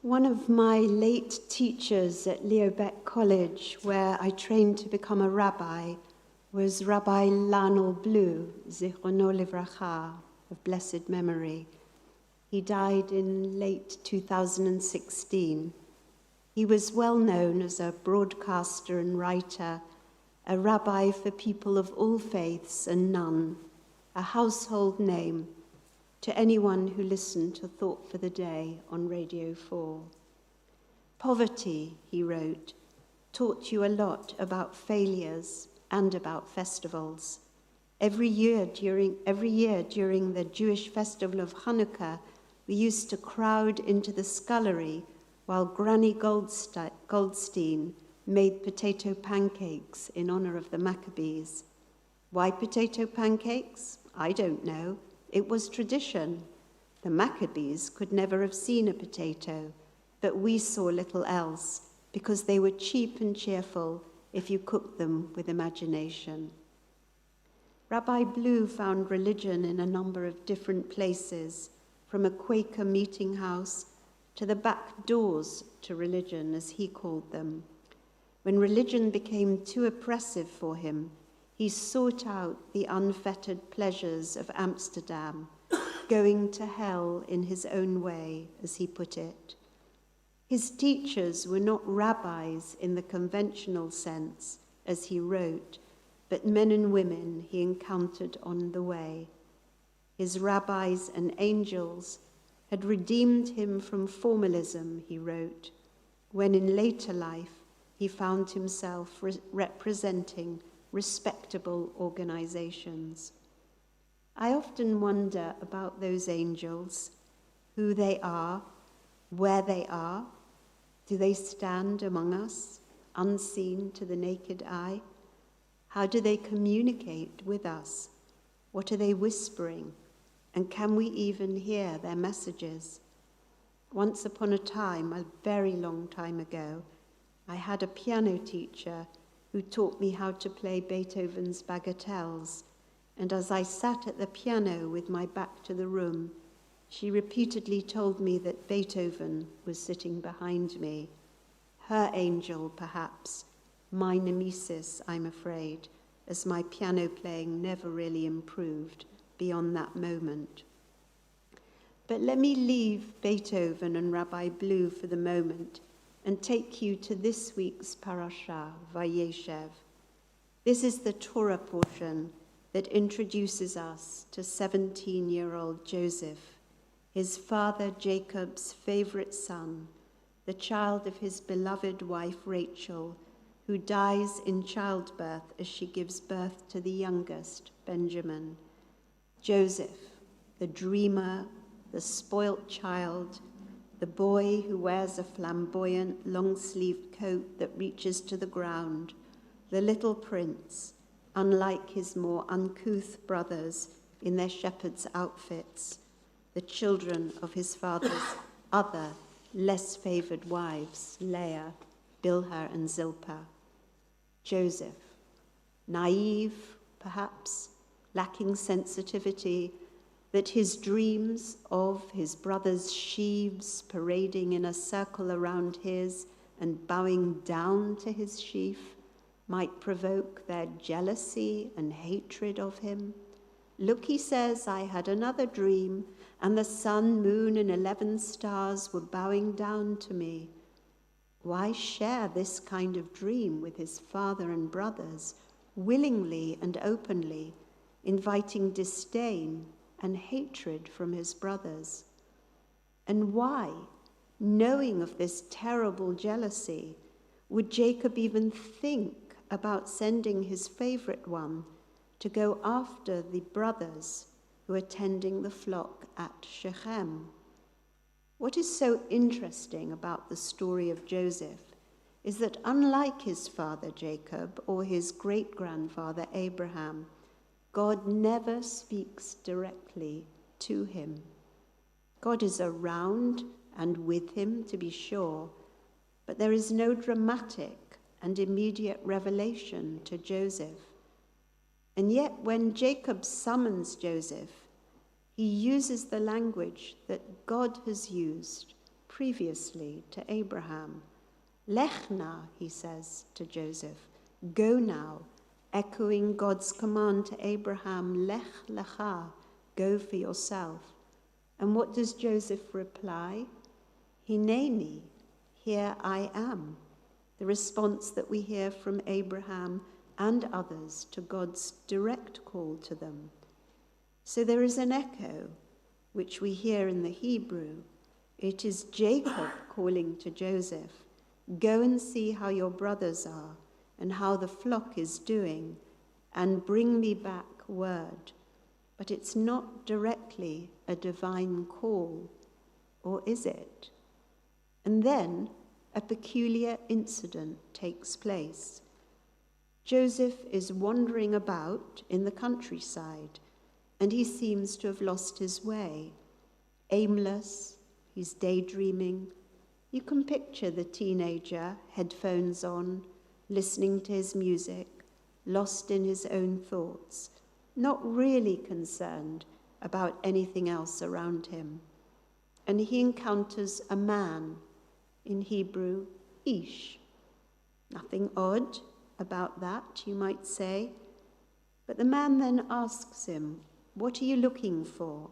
One of my late teachers at Leo Beck College, where I trained to become a rabbi, was Rabbi Lionel Blue, Zichrono Livracha, of blessed memory. He died in late 2016. He was well known as a broadcaster and writer, a rabbi for people of all faiths and none, a household name to anyone who listened to Thought for the Day on Radio 4. Poverty, he wrote, taught you a lot about failures and about festivals. Every year during the Jewish festival of Hanukkah, we used to crowd into the scullery while Granny Goldstein made potato pancakes in honor of the Maccabees. Why potato pancakes? I don't know. It was tradition. The Maccabees could never have seen a potato, but we saw little else because they were cheap and cheerful if you cooked them with imagination. Rabbi Blue found religion in a number of different places, from a Quaker meeting house to the back doors to religion, as he called them. When religion became too oppressive for him, he sought out the unfettered pleasures of Amsterdam, going to hell in his own way, as he put it. His teachers were not rabbis in the conventional sense, as he wrote, but men and women he encountered on the way. His rabbis and angels had redeemed him from formalism, he wrote, when in later life he found himself representing respectable organizations. I often wonder about those angels, who they are, where they are. Do they stand among us, unseen to the naked eye? How do they communicate with us? What are they whispering? And can we even hear their messages? Once upon a time, a very long time ago, I had a piano teacher who taught me how to play Beethoven's bagatelles, and as I sat at the piano with my back to the room, she repeatedly told me that Beethoven was sitting behind me. Her angel, perhaps, my nemesis, I'm afraid, as my piano playing never really improved beyond that moment. But let me leave Beethoven and Rabbi Blue for the moment and take you to this week's parasha, Vayeshev. This is the Torah portion that introduces us to 17-year-old Joseph, his father Jacob's favorite son, the child of his beloved wife Rachel, who dies in childbirth as she gives birth to the youngest, Benjamin. Joseph, the dreamer, the spoilt child, the boy who wears a flamboyant, long-sleeved coat that reaches to the ground, the little prince, unlike his more uncouth brothers in their shepherd's outfits, the children of his father's other, less favored wives, Leah, Bilhah, and Zilpah. Joseph, naive, perhaps, lacking sensitivity, that his dreams of his brothers' sheaves parading in a circle around his and bowing down to his sheaf might provoke their jealousy and hatred of him. Look, he says, I had another dream, and the sun, moon, and 11 stars were bowing down to me. Why share this kind of dream with his father and brothers, willingly and openly, inviting disdain and hatred from his brothers? And why, knowing of this terrible jealousy, would Jacob even think about sending his favorite one to go after the brothers who are tending the flock at Shechem? What is so interesting about the story of Joseph is that unlike his father Jacob or his great-grandfather Abraham, God never speaks directly to him. God is around and with him, to be sure, but there is no dramatic and immediate revelation to Joseph. And yet when Jacob summons Joseph, he uses the language that God has used previously to Abraham. Lech na, he says to Joseph, go now, echoing God's command to Abraham, lech lecha, go for yourself. And what does Joseph reply? Hineni, here I am. The response that we hear from Abraham and others to God's direct call to them. So there is an echo, which we hear in the Hebrew. It is Jacob calling to Joseph, go and see how your brothers are and how the flock is doing, and bring me back word. But it's not directly a divine call, or is it? And then a peculiar incident takes place. Joseph is wandering about in the countryside, and he seems to have lost his way. Aimless, he's daydreaming. You can picture the teenager, headphones on, listening to his music, lost in his own thoughts, not really concerned about anything else around him. And he encounters a man, in Hebrew, Ish. Nothing odd about that, you might say. But the man then asks him, what are you looking for?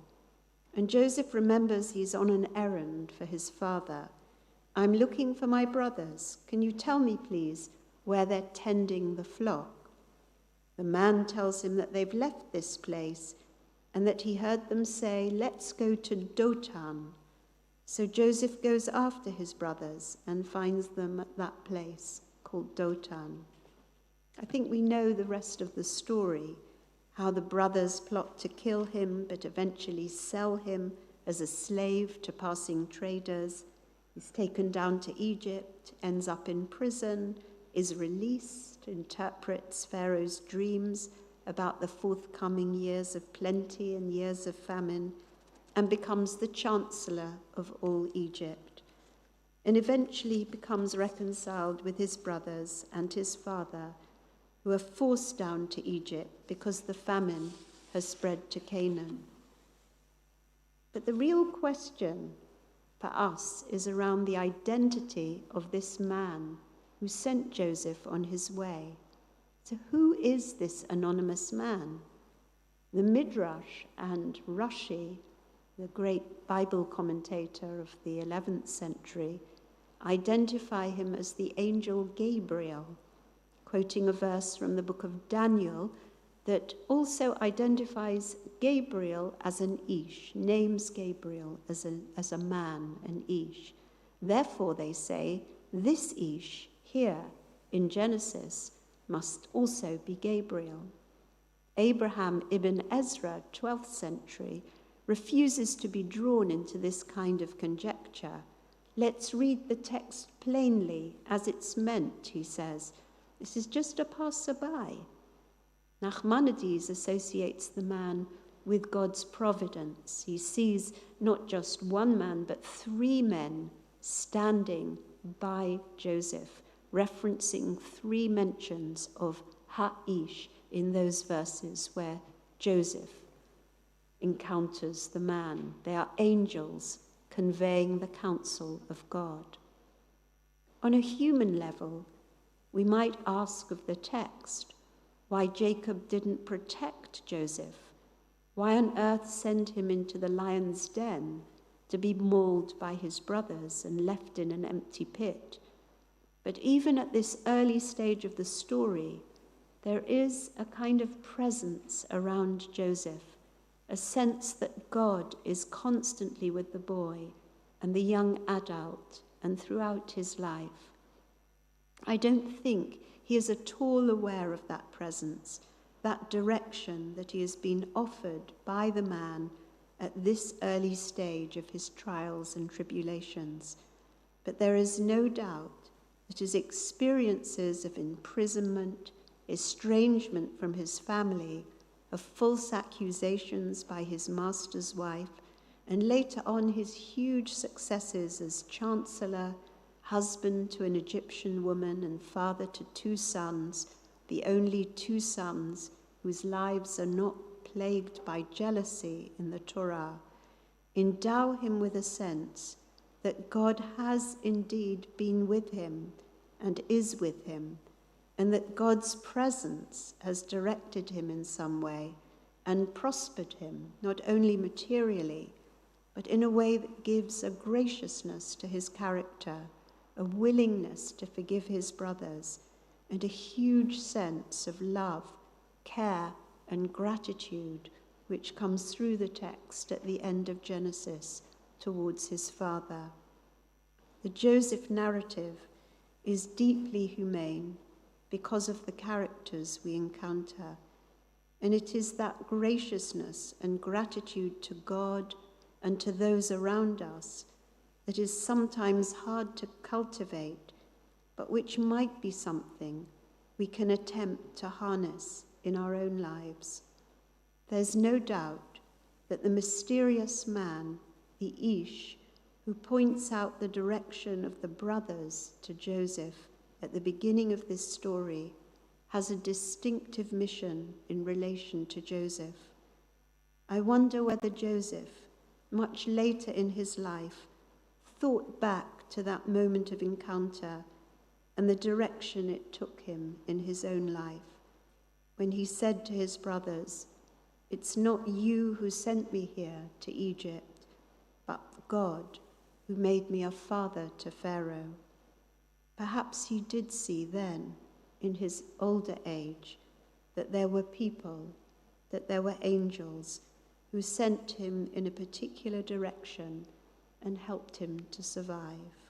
And Joseph remembers he's on an errand for his father. I'm looking for my brothers. Can you tell me, please, where they're tending the flock? The man tells him that they've left this place and that he heard them say, let's go to Dothan. So Joseph goes after his brothers and finds them at that place called Dothan. I think we know the rest of the story, how the brothers plot to kill him but eventually sell him as a slave to passing traders. He's taken down to Egypt, ends up in prison, is released, interprets Pharaoh's dreams about the forthcoming years of plenty and years of famine, and becomes the chancellor of all Egypt, and eventually becomes reconciled with his brothers and his father, who are forced down to Egypt because the famine has spread to Canaan. But the real question for us is around the identity of this man who sent Joseph on his way. So who is this anonymous man? The Midrash and Rashi, the great Bible commentator of the 11th century, identify him as the angel Gabriel, quoting a verse from the book of Daniel that also identifies Gabriel as an Ish, names Gabriel as a man, an Ish. Therefore, they say, this Ish here in Genesis must also be Gabriel. Abraham ibn Ezra, 12th century, refuses to be drawn into this kind of conjecture. Let's read the text plainly as it's meant, he says. This is just a passerby. Nachmanides associates the man with God's providence. He sees not just one man, but three men standing by Joseph, referencing three mentions of Ha'ish in those verses where Joseph encounters the man. They are angels conveying the counsel of God. On a human level, we might ask of the text why Jacob didn't protect Joseph, why on earth send him into the lion's den to be mauled by his brothers and left in an empty pit. But even at this early stage of the story, there is a kind of presence around Joseph, a sense that God is constantly with the boy and the young adult and throughout his life. I don't think he is at all aware of that presence, that direction that he has been offered by the man at this early stage of his trials and tribulations. But there is no doubt that his experiences of imprisonment, estrangement from his family, of false accusations by his master's wife, and later on his huge successes as chancellor, husband to an Egyptian woman and father to two sons, the only two sons whose lives are not plagued by jealousy in the Torah, endow him with a sense that God has indeed been with him and is with him, and that God's presence has directed him in some way and prospered him, not only materially, but in a way that gives a graciousness to his character, a willingness to forgive his brothers, and a huge sense of love, care, and gratitude which comes through the text at the end of Genesis towards his father. The Joseph narrative is deeply humane because of the characters we encounter, and it is that graciousness and gratitude to God and to those around us that is sometimes hard to cultivate, but which might be something we can attempt to harness in our own lives. There's no doubt that the mysterious man, the Ish, who points out the direction of the brothers to Joseph at the beginning of this story, has a distinctive mission in relation to Joseph. I wonder whether Joseph, much later in his life, thought back to that moment of encounter and the direction it took him in his own life, when he said to his brothers, "It's not you who sent me here to Egypt, but God who made me a father to Pharaoh." Perhaps he did see then, in his older age, that there were people, that there were angels who sent him in a particular direction and helped him to survive.